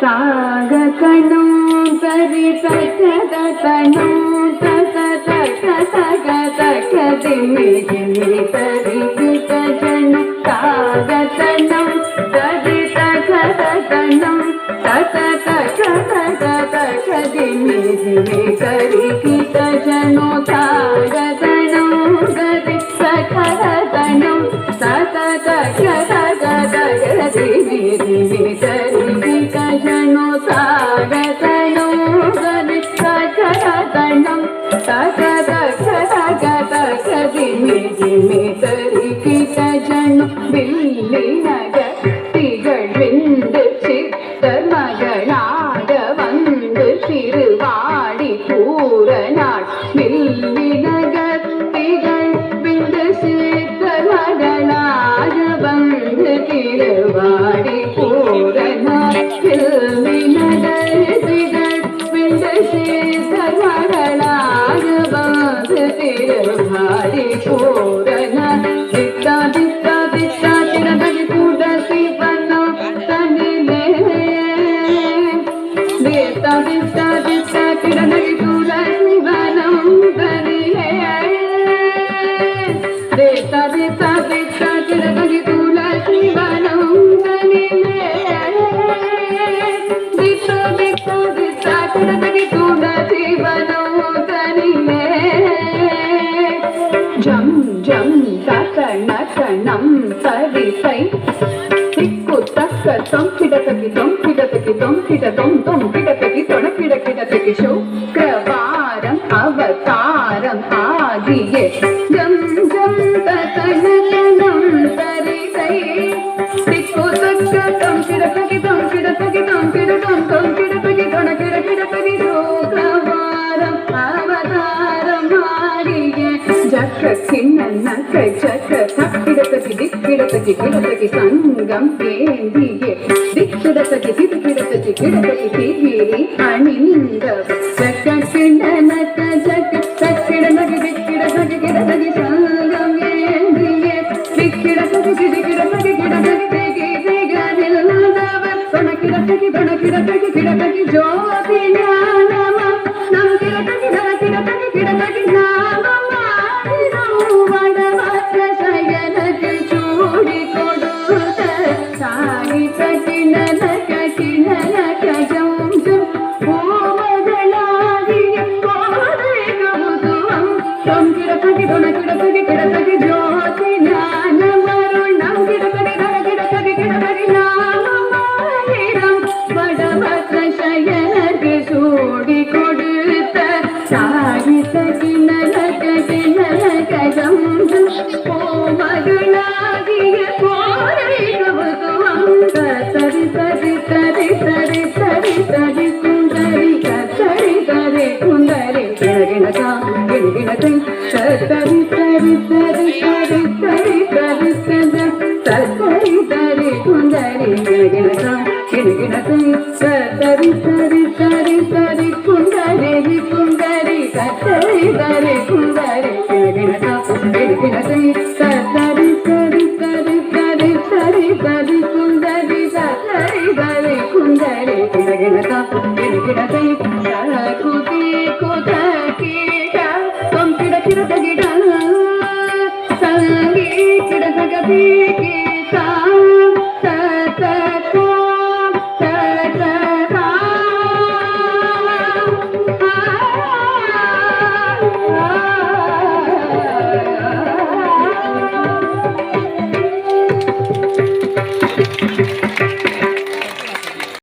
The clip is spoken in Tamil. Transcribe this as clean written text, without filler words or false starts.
ಸಾಗಕಣೋ ಸರಿ ಸಕದ ಕಣೋ ತಕ ತಕ ತಕ ತಕ ದಿಮಿ ದಿಮಿ ಸರಿ ಕಿತ ಜನ ಸಾಗಕಣೋ ಸರಿ ತಕ ಕಣೋ ತಕ ತಕ ತಕ ತಕ ದಿಮಿ ದಿಮಿ ಸರಿ ಕಿತ ಜನ ಸಾಗಕಣೋ ಸರಿ ಸಕದ ಕಣೋ ತಕ ತಕ ತಕ ತಕ ದಿಮಿ ದಿಮಿ ಸರಿ ಕಿತ ಜನ ಸಾಗಕಣೋ ಸರಿ ಸಕದ ತಕ ತಕ ತಕ ತಕ ದಿಮಿ ದಿಮಿ ಸರಿ ಕಿತ ಜನ ಬಿಲ್ಲಿನ ಗಟ್ಟಿಗಳ್ விந்து சித்தர் மகளாக வந்து சிறுவாடி பூரநாள் மில்லின கத்திகள் விந்து சித்தர் மகளாக வந்து திருவாடி பூரநாள் மில்லின கத்திகள் விந்து சித்தர் மகளாக வந்து திருவாடி பூரநாள் தித்தா தித்தா தித்தா திரதகி கூட சிவனோ தனிலே தித்தா தித்தா தித்தா திரதகி கூட சிவனோ தனிலே தித்தா தித்தா தித்தா திரதகி கூட சிவனோ தனிலே தித்தா தித்தா தித்தா திரதகி கூட சிவனோ தனிலே ஜம் ஜம் தகண கணம் சரிசை திக்கு தக்க தொம் கிடத்தகி தொம் கிடத்தகி தொம் கிட தொம் தொம் கிடத்தகி தொட கிட கிடத்தகி சுக்கிரவாரம் அவதாரம் ஆகிய ஜம் ஜம் தகண கணம் சரிசை திக்கு தக்க தொம் கிடத்தகி தொம் கிடத்தகி தொம் கிட தொம் தொம் கிடத்தகி தொட கிட கிடத்தகி சுக்கிரவாரம் அவதாரம் ஆகிய ஜக்க கிண்ண ஜக்க தக்கிடத்தகி திக்கிடத்தகி கிடத்தகி சங்கம் ஏந்தியே திக்கிடத்தகி திக்கிடத்தகி கிடத்தகி திகிரி அணிந்த ஜக்க கிண்ண ஜக்க தக்கிடத்தகி திக்கிடத்தகி கிடத்தகி சங்கம் ஏந்தியே திக்கிடத்தகி திக்கிடத்தகி கிடத்தகி திகிரிகள் நின்றவர் தொணக்கிடத்தகி தொணக்கிடத்தகி கிடத்தகி ஜோதி ஞானம நம் கிடத்தகி கிடத்தகி கிடத்தகி நாம சயனக்கு சூடி கொடுத்த சாடி கட்டினல கட்டினல கஜம் பூமகளாகிய கோதை கமுதுவம் தொம் கிடத்தகி தொணக்கிடத்தகி கிடத்தகி ஜோதி ஞானமருள் நம் கிடத்தகி கிடத்தகி கிடத்தகி நாமமாயிரம் வடபத்ர சயனக்கு சூடி கொடுத்த சாடி கட்டினல கட்டினல கஜம் மகளாகிய கோரை கவதுவம் தரி தரி தரி தரி தரி தரி குந்தரி தரி தரி குந்தரி கிணகிணகா கிணகிணகை தரி தரி தரி தரி தரி தரி தரி தரி குந்தரி கிணகிணகா கிணகிணகை தரி தரி தரி தரி குந்தரி குந்தரி தரி தரி குந்தரி கிணகிணகா கிணகிணகை சரி சரி சரி சரி சரி சரி குந்தரி சரி சரி குந்தரி கிணகிணகா கிணகிணகை குதி குதகிட தொம் கிட கிடதகிட சங்கி கிடதகதி கீதா